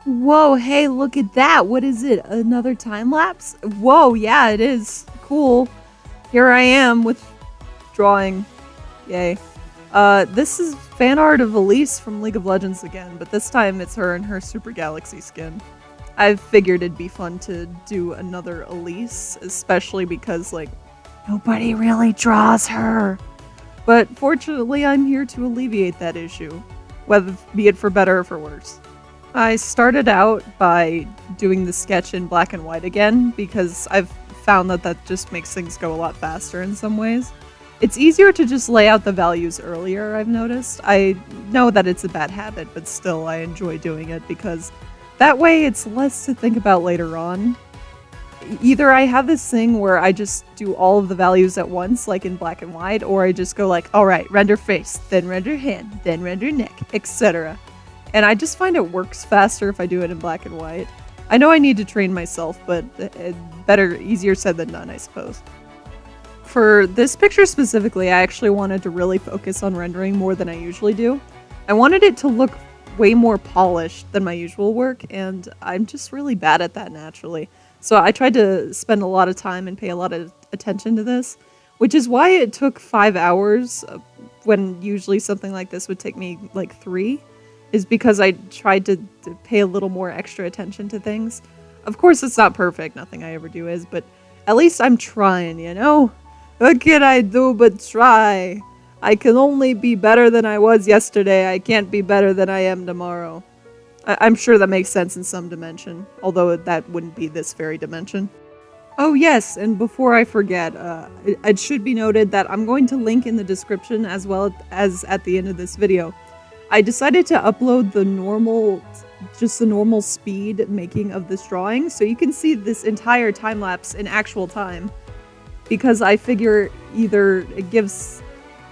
Whoa, hey, look at that. What is it? Another time lapse? Whoa, yeah, it is. Cool. Here I am with drawing. Yay. This is fan art of Elise from League of Legends again, but this time it's her in her Super Galaxy skin. I figured it'd be fun to do another Elise, especially because, like, nobody really draws her. But fortunately, I'm here to alleviate that issue, whether be it for better or for worse. I started out by doing the sketch in black and white again because I've found that that just makes things go a lot faster in some ways. It's easier to just lay out the values earlier, I've noticed. I know that it's a bad habit, but still I enjoy doing it because that way it's less to think about later on. Either I have this thing where I just do all of the values at once, like in black and white, or I just go like, alright, render face, then render hand, then render neck, etc. And I just find it works faster if I do it in black and white. I know I need to train myself, but better, easier said than done, I suppose. For this picture specifically, I actually wanted to really focus on rendering more than I usually do. I wanted it to look way more polished than my usual work, and I'm just really bad at that naturally. So I tried to spend a lot of time and pay a lot of attention to this, which is why it took 5 hours when usually something like this would take me like 3, is because I tried to pay a little more extra attention to things. Of course, it's not perfect, nothing I ever do is, but at least I'm trying, you know? What can I do but try? I can only be better than I was yesterday. I can't be better than I am tomorrow. I'm sure that makes sense in some dimension, although that wouldn't be this very dimension. Oh yes, and before I forget, it should be noted that I'm going to link in the description as well as at the end of this video. I decided to upload the normal speed making of this drawing, so you can see this entire time lapse in actual time. Because I figure either it gives,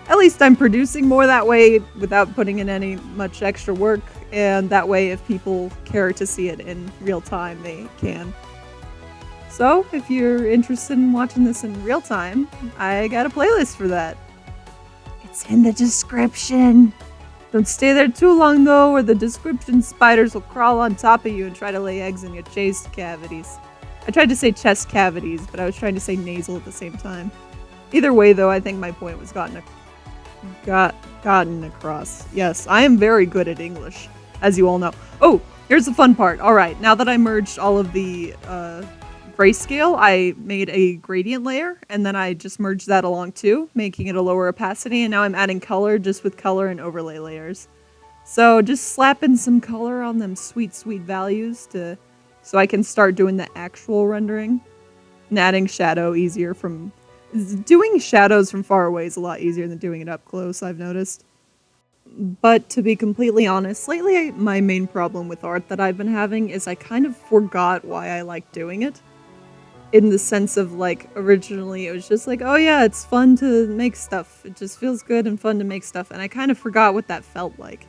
at least I'm producing more that way without putting in any much extra work, and that way if people care to see it in real time, they can. So if you're interested in watching this in real time, I got a playlist for that. It's in the description. Don't stay there too long though, or the description spiders will crawl on top of you and try to lay eggs in your chest cavities. I tried to say chest cavities, but I was trying to say nasal at the same time. Either way though, I think my point was gotten across. Yes, I am very good at English, as you all know. Oh, here's the fun part. Alright, now that I merged all of the grayscale, I made a gradient layer, and then I just merged that along too, making it a lower opacity, and now I'm adding color just with color and overlay layers. So just slapping some color on them sweet, sweet values so I can start doing the actual rendering. And adding shadow easier from... Doing shadows from far away is a lot easier than doing it up close, I've noticed. But to be completely honest, lately my main problem with art that I've been having is I kind of forgot why I like doing it. In the sense of, like, originally it was just like, oh yeah, it's fun to make stuff. It just feels good and fun to make stuff, and I kind of forgot what that felt like.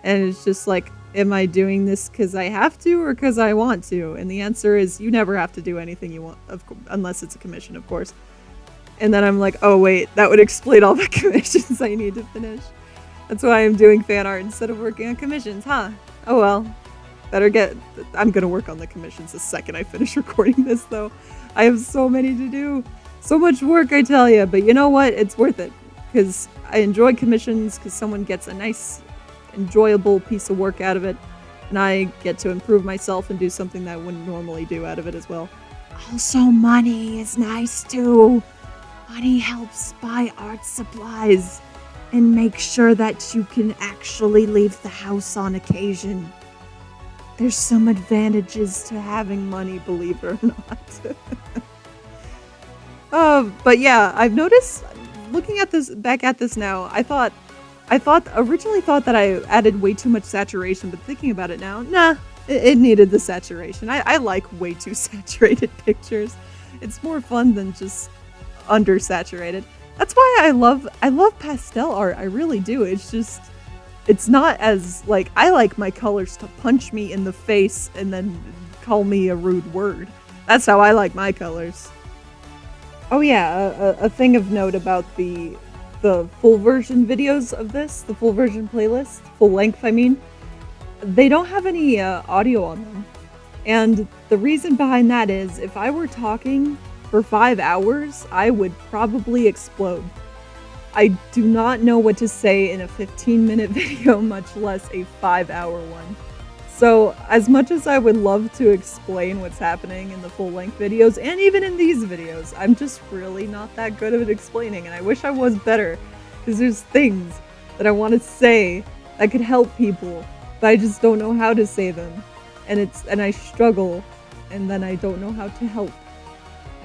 And it's just like, am I doing this because I have to or because I want to? And the answer is you never have to do anything you want, unless it's a commission, of course. And then I'm like, oh wait, that would explain all the commissions I need to finish. That's why I'm doing fan art instead of working on commissions, huh? Oh well. I'm gonna work on the commissions the second I finish recording this though. I have so many to do. So much work, I tell you. But you know what? It's worth it. Because I enjoy commissions because someone gets a nice, enjoyable piece of work out of it. And I get to improve myself and do something that I wouldn't normally do out of it as well. Also, money is nice too. Money helps buy art supplies and make sure that you can actually leave the house on occasion. There's some advantages to having money, believe it or not. But yeah, I've noticed, looking at this, back at this now, I originally thought that I added way too much saturation, but thinking about it now, nah, it needed the saturation. I like way too saturated pictures. It's more fun than just undersaturated. That's why I love pastel art, I really do. It's just, it's not as, like, I like my colors to punch me in the face and then call me a rude word. That's how I like my colors. Oh yeah, a thing of note about the full version videos of this, the full version playlist, full length I mean. They don't have any audio on them. And the reason behind that is if I were talking for 5 hours, I would probably explode. I do not know what to say in a 15-minute video, much less a 5-hour one. So, as much as I would love to explain what's happening in the full-length videos, and even in these videos, I'm just really not that good at explaining, and I wish I was better, because there's things that I want to say that could help people, but I just don't know how to say them. And I struggle, and then I don't know how to help.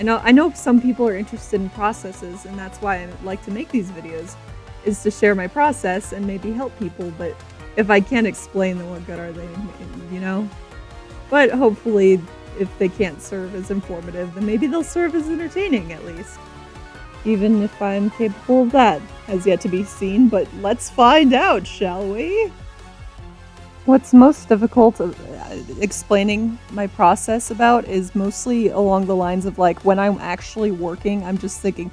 I know some people are interested in processes, and that's why I like to make these videos, is to share my process and maybe help people, but if I can't explain them, what good are they, you know? But hopefully, if they can't serve as informative, then maybe they'll serve as entertaining at least. Even if I'm capable of that, has yet to be seen, but let's find out, shall we? What's most difficult explaining my process about is mostly along the lines of like when I'm actually working, I'm just thinking,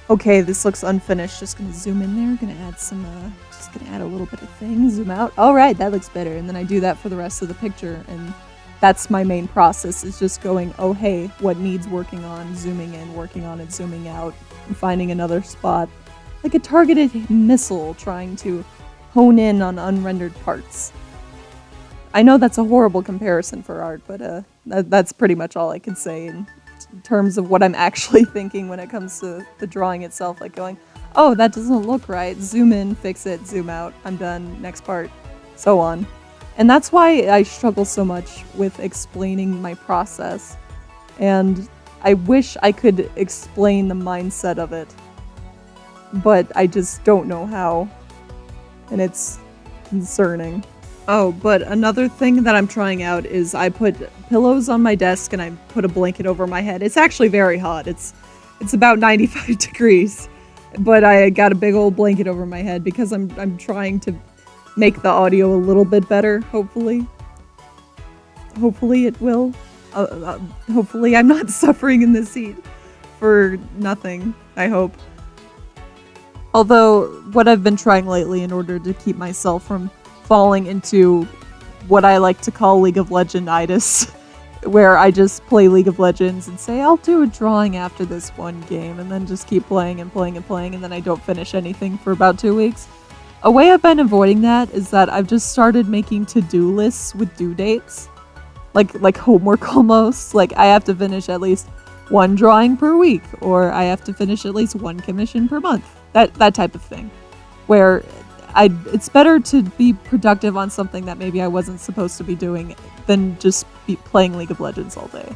okay, this looks unfinished, just gonna zoom in there, gonna add some, just gonna add a little bit of thing, zoom out, alright, that looks better, and then I do that for the rest of the picture, and that's my main process, is just going, oh hey, what needs working on, zooming in, working on it, zooming out, and finding another spot, like a targeted missile trying to hone in on unrendered parts. I know that's a horrible comparison for art, but that's pretty much all I can say in terms of what I'm actually thinking when it comes to the drawing itself, like going, oh, that doesn't look right, zoom in, fix it, zoom out, I'm done, next part, so on. And that's why I struggle so much with explaining my process, and I wish I could explain the mindset of it, but I just don't know how, and it's concerning. Oh, but another thing that I'm trying out is I put pillows on my desk and I put a blanket over my head. It's actually very hot. It's about 95 degrees, but I got a big old blanket over my head because I'm trying to make the audio a little bit better, hopefully. Hopefully it will. Hopefully I'm not suffering in this heat for nothing, I hope. Although, what I've been trying lately in order to keep myself from falling into what I like to call League of Legends-itis, where I just play League of Legends and say, I'll do a drawing after this one game, and then just keep playing and playing and playing, and then I don't finish anything for about 2 weeks. A way I've been avoiding that is that I've just started making to-do lists with due dates. Like homework almost. Like, I have to finish at least one drawing per week, or I have to finish at least one commission per month. That type of thing. Where it's better to be productive on something that maybe I wasn't supposed to be doing than just be playing League of Legends all day.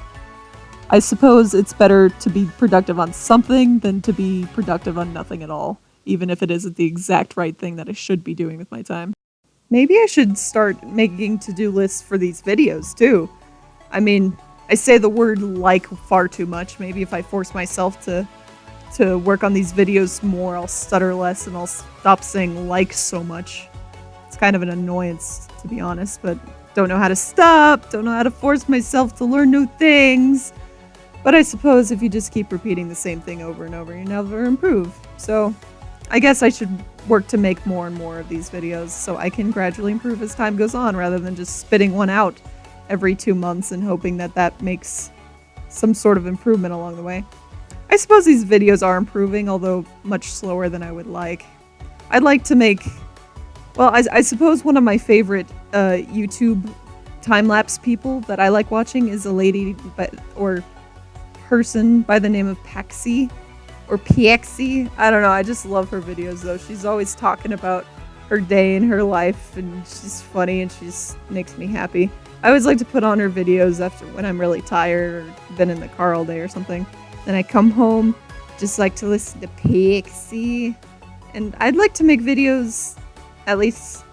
I suppose it's better to be productive on something than to be productive on nothing at all, even if it isn't the exact right thing that I should be doing with my time. Maybe I should start making to-do lists for these videos too. I mean, I say the word like far too much. Maybe if I force myself to work on these videos more, I'll stutter less and I'll stop saying like so much. It's kind of an annoyance, to be honest, but don't know how to stop, don't know how to force myself to learn new things. But I suppose if you just keep repeating the same thing over and over, you never improve. So I guess I should work to make more and more of these videos so I can gradually improve as time goes on, rather than just spitting one out every 2 months and hoping that that makes some sort of improvement along the way. I suppose these videos are improving, although much slower than I would like. I'd like to make... Well, I suppose one of my favorite YouTube time-lapse people that I like watching is a lady or person by the name of Paxi, or Piexi. I don't know, I just love her videos though. She's always talking about her day and her life, and she's funny and she just makes me happy. I always like to put on her videos after when I'm really tired or been in the car all day or something. Then I come home, just like to listen to Pixie. And I'd like to make videos at least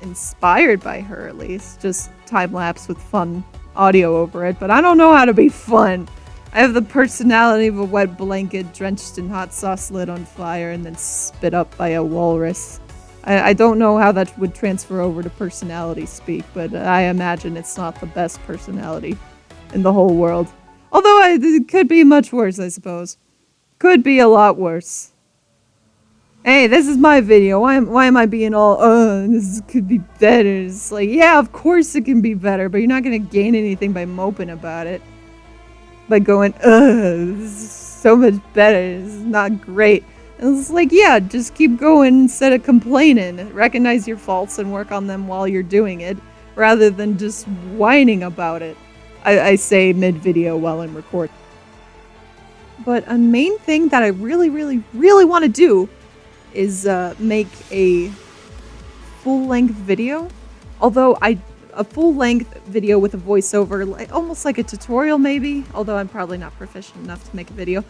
inspired by her, at least. Just time-lapse with fun audio over it. But I don't know how to be fun. I have the personality of a wet blanket drenched in hot sauce lit on fire and then spit up by a walrus. I don't know how that would transfer over to personality speak, but I imagine it's not the best personality in the whole world. Although it could be much worse, I suppose. Could be a lot worse. Hey, this is my video. Why am I being all, this could be better? It's like, yeah, of course it can be better, but you're not gonna gain anything by moping about it. By going, this is so much better. This is not great. And it's like, yeah, just keep going instead of complaining. Recognize your faults and work on them while you're doing it, rather than just whining about it. I say mid-video while I'm recording. But a main thing that I really want to do is make a full-length video. Although a full-length video with a voiceover, almost like a tutorial maybe, although I'm probably not proficient enough to make a video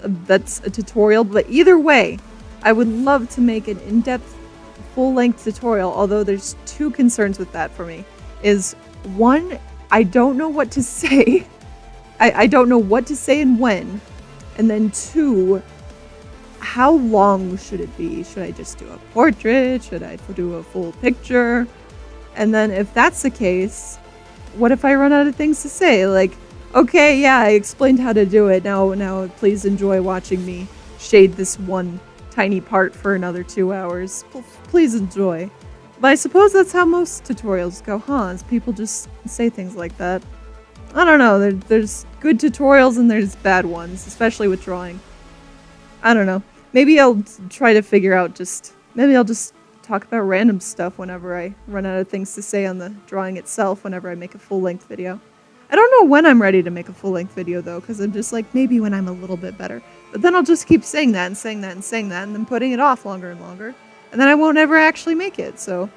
that's a tutorial. But either way, I would love to make an in-depth full-length tutorial, although there's two concerns with that for me. Is one, I don't know what to say. I don't know what to say and when. And then two, how long should it be? Should I just do a portrait? Should I do a full picture? And then if that's the case, what if I run out of things to say? Like, okay, yeah, I explained how to do it. Now please enjoy watching me shade this one tiny part for another 2 hours. Please enjoy. But I suppose that's how most tutorials go, huh? Is people just say things like that. I don't know, there's good tutorials and there's bad ones, especially with drawing. I don't know. Maybe I'll try to figure out maybe I'll just talk about random stuff whenever I run out of things to say on the drawing itself whenever I make a full-length video. I don't know when I'm ready to make a full-length video though, because I'm just like, maybe when I'm a little bit better. But then I'll just keep saying that and saying that and saying that and then putting it off longer and longer. And then I won't ever actually make it, so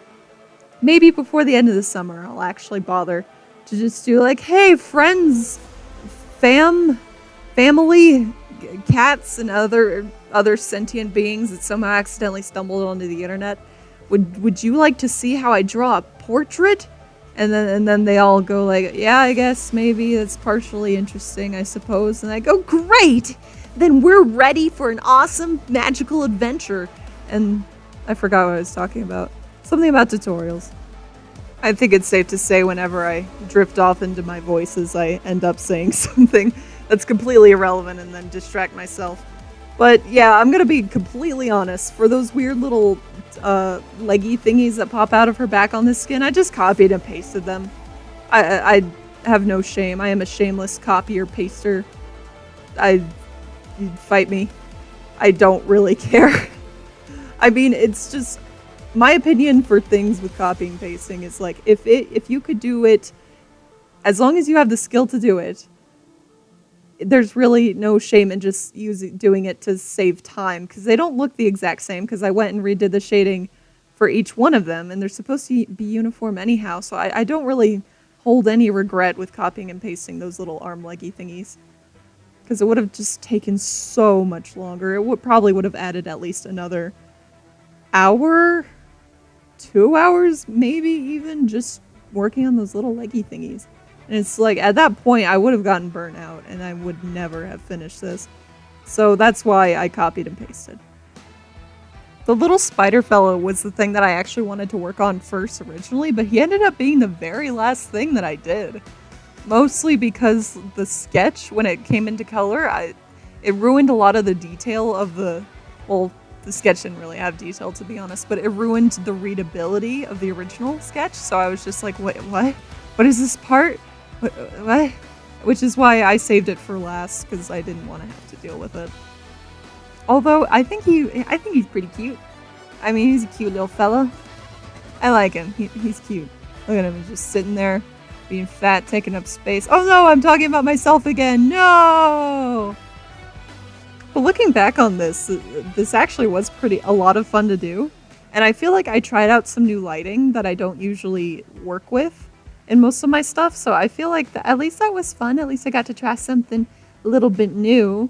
maybe before the end of the summer I'll actually bother to just do like, hey, friends, family, cats, and other sentient beings that somehow accidentally stumbled onto the internet. Would you like to see how I draw a portrait? And then they all go like, yeah, I guess maybe that's partially interesting, I suppose. And I go, great! Then we're ready for an awesome magical adventure. And I forgot what I was talking about. Something about tutorials. I think it's safe to say whenever I drift off into my voices, I end up saying something that's completely irrelevant and then distract myself. But yeah, I'm gonna be completely honest. For those weird little leggy thingies that pop out of her back on this skin, I just copied and pasted them. I have no shame. I am a shameless copier paster. You'd fight me. I don't really care. I mean, it's just my opinion for things with copying and pasting is like, if you could do it, as long as you have the skill to do it, there's really no shame in just doing it to save time, because they don't look the exact same, because I went and redid the shading for each one of them, and they're supposed to be uniform anyhow, so I don't really hold any regret with copying and pasting those little arm leggy thingies, because it would have just taken so much longer. It probably would have added at least another hour, 2 hours, maybe even, just working on those little leggy thingies. And it's like, at that point, I would have gotten burnt out, and I would never have finished this. So that's why I copied and pasted. The little spider fellow was the thing that I actually wanted to work on first originally, but he ended up being the very last thing that I did. Mostly because the sketch, when it came into color, it ruined a lot of the detail of the sketch didn't really have detail, to be honest, but it ruined the readability of the original sketch, so I was just like, wait, what? What is this part? What? Which is why I saved it for last, because I didn't want to have to deal with it. Although, I think he's pretty cute. I mean, he's a cute little fella. I like him. He's cute. Look at him, he's just sitting there, being fat, taking up space. Oh no, I'm talking about myself again. No! But looking back on this actually was a lot of fun to do. And I feel like I tried out some new lighting that I don't usually work with in most of my stuff, so I feel like at least that was fun. At least I got to try something a little bit new.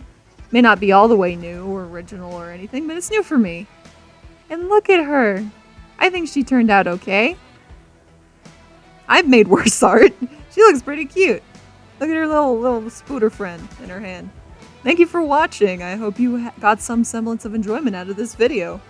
May not be all the way new or original or anything, but it's new for me. And look at her. I think she turned out okay. I've made worse art. She looks pretty cute. Look at her little spooter friend in her hand. Thank you for watching. I hope you got some semblance of enjoyment out of this video.